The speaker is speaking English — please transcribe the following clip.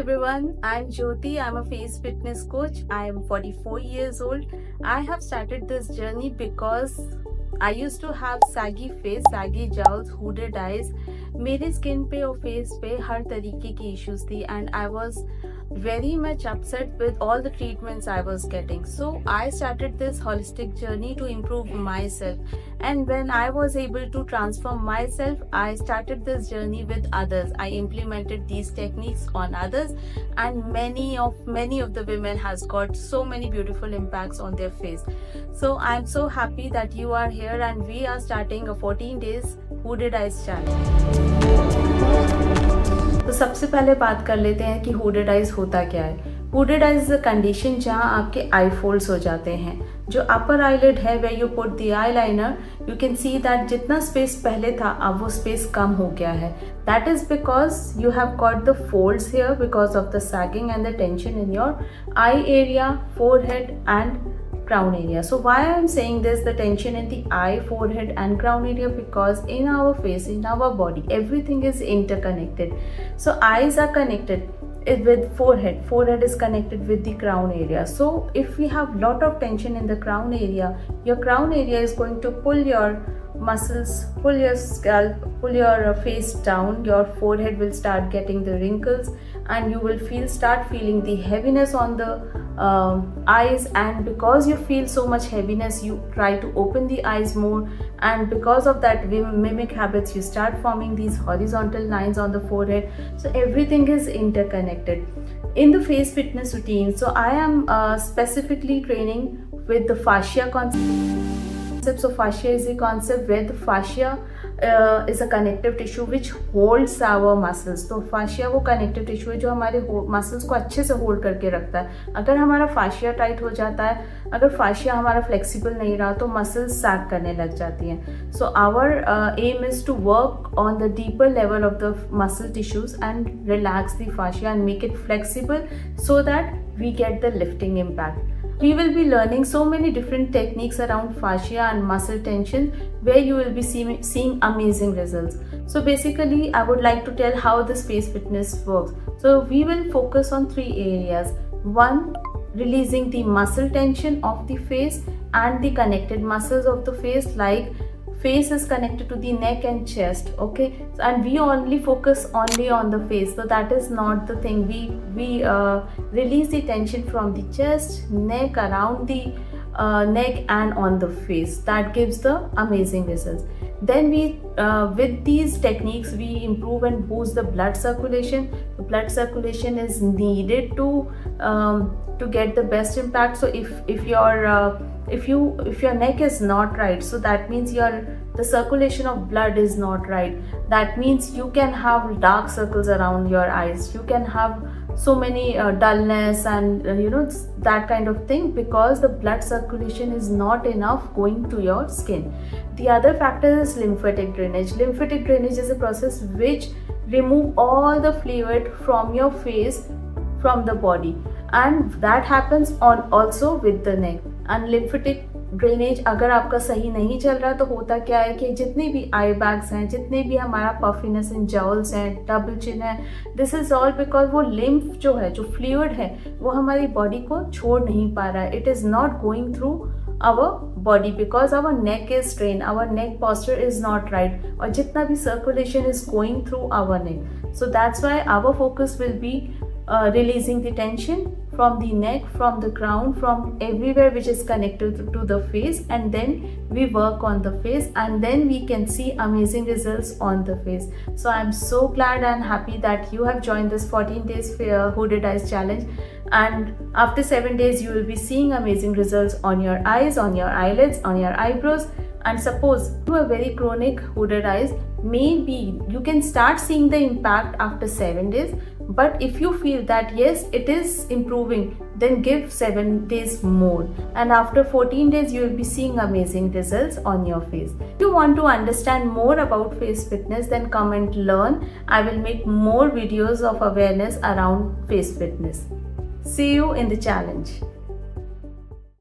everyone, I'm Jyoti. I'm a face fitness coach. I am 44 years old. I have started this journey because I used to have saggy face, saggy jowls, hooded eyes. मेरे skin पे और face पे हर तरीके की issues थी and I was very much upset with all the treatments I was getting. So I started this holistic journey to improve myself. And when I was able to transform myself, I started this journey with others. I implemented these techniques on others, and many of the women has got so many beautiful impacts on their face. So I'm so happy that you are here and we are starting a 14 days hooded eyes challenge. तो सबसे पहले बात कर लेते हैं कि hooded eyes होता क्या है. Hooded eyes is a condition जहां आपके आई फोल्ड्स हो जाते हैं. जो अपर आईलिड है where you put the eye liner, you can see that जितना स्पेस पहले था अब वो स्पेस कम हो गया है. That is because you have got the folds here because of the sagging and the tension in your eye area, forehead and crown area. So why I am saying this, the tension in the eye, forehead and crown area, because in our face, in our body, everything is interconnected. So eyes are connected with forehead, forehead is connected with the crown area. So if we have lot of tension in the crown area, your crown area is going to pull your muscles, pull your scalp, pull your face down. Your forehead will start getting the wrinkles and you will start feeling the heaviness on the eyes, and because you feel so much heaviness you try to open the eyes more, and because of that mimic habits you start forming these horizontal lines on the forehead. So everything is interconnected in the face fitness routine. So I am specifically training with the fascia concept. So fascia is a concept where the fascia is a connective tissue which holds our muscles. तो fascia वो connective tissue है जो हमारे muscles को अच्छे से hold करके रखता है. अगर हमारा fascia tight हो जाता है, अगर fascia हमारा flexible नहीं रहा तो muscles sag करने लग जाती हैं. So our aim is to work on the deeper level of the muscle tissues and relax the fascia and make it flexible so that we get the lifting impact. We will be learning so many different techniques around fascia and muscle tension where you will be seeing amazing results. So basically I would like to tell how this face fitness works. So we will focus on 3 areas. 1, releasing the muscle tension of the face and the connected muscles of the face, like face is connected to the neck and chest, okay, and we only focus only on the face. So that is not the thing. We release the tension from the chest, neck, around the neck and on the face. That gives the amazing results. Then we with these techniques we improve and boost the blood circulation. The blood circulation is needed to get the best impact. So if your neck is not right, so that means the circulation of blood is not right. That means you can have dark circles around your eyes, you can have so many dullness and that kind of thing, because the blood circulation is not enough going to your skin. The other factor is lymphatic drainage. Lymphatic drainage is a process which remove all the fluid from your face, from the body, and that happens on also with the neck. And lymphatic drainage अगर आपका सही नहीं चल रहा तो होता क्या है कि जितने भी आई बैग्स हैं, जितने भी हमारा पफिनेस इन जॉल्स हैं, डबल चिन है, दिस इज ऑल बिकॉज वो लिम्फ जो है, जो फ्लूइड है, वो हमारी बॉडी को छोड़ नहीं पा रहा है. It is not going through our body because our neck is strained, our neck posture is not right, और जितना भी circulation is going through our neck. So that's why our focus will be releasing the tension from the neck, from the crown, from everywhere which is connected to the face, and then we work on the face and then we can see amazing results on the face. So I'm so glad and happy that you have joined this 14 days hooded eyes challenge, and after 7 days you will be seeing amazing results on your eyes, on your eyelids, on your eyebrows. And suppose you have very chronic hooded eyes, maybe you can start seeing the impact after 7 days. But if you feel that yes, it is improving, then give 7 days more, and after 14 days you will be seeing amazing results on your face. If you want to understand more about face fitness, then come and learn. I will make more videos of awareness around face fitness. See you in the challenge.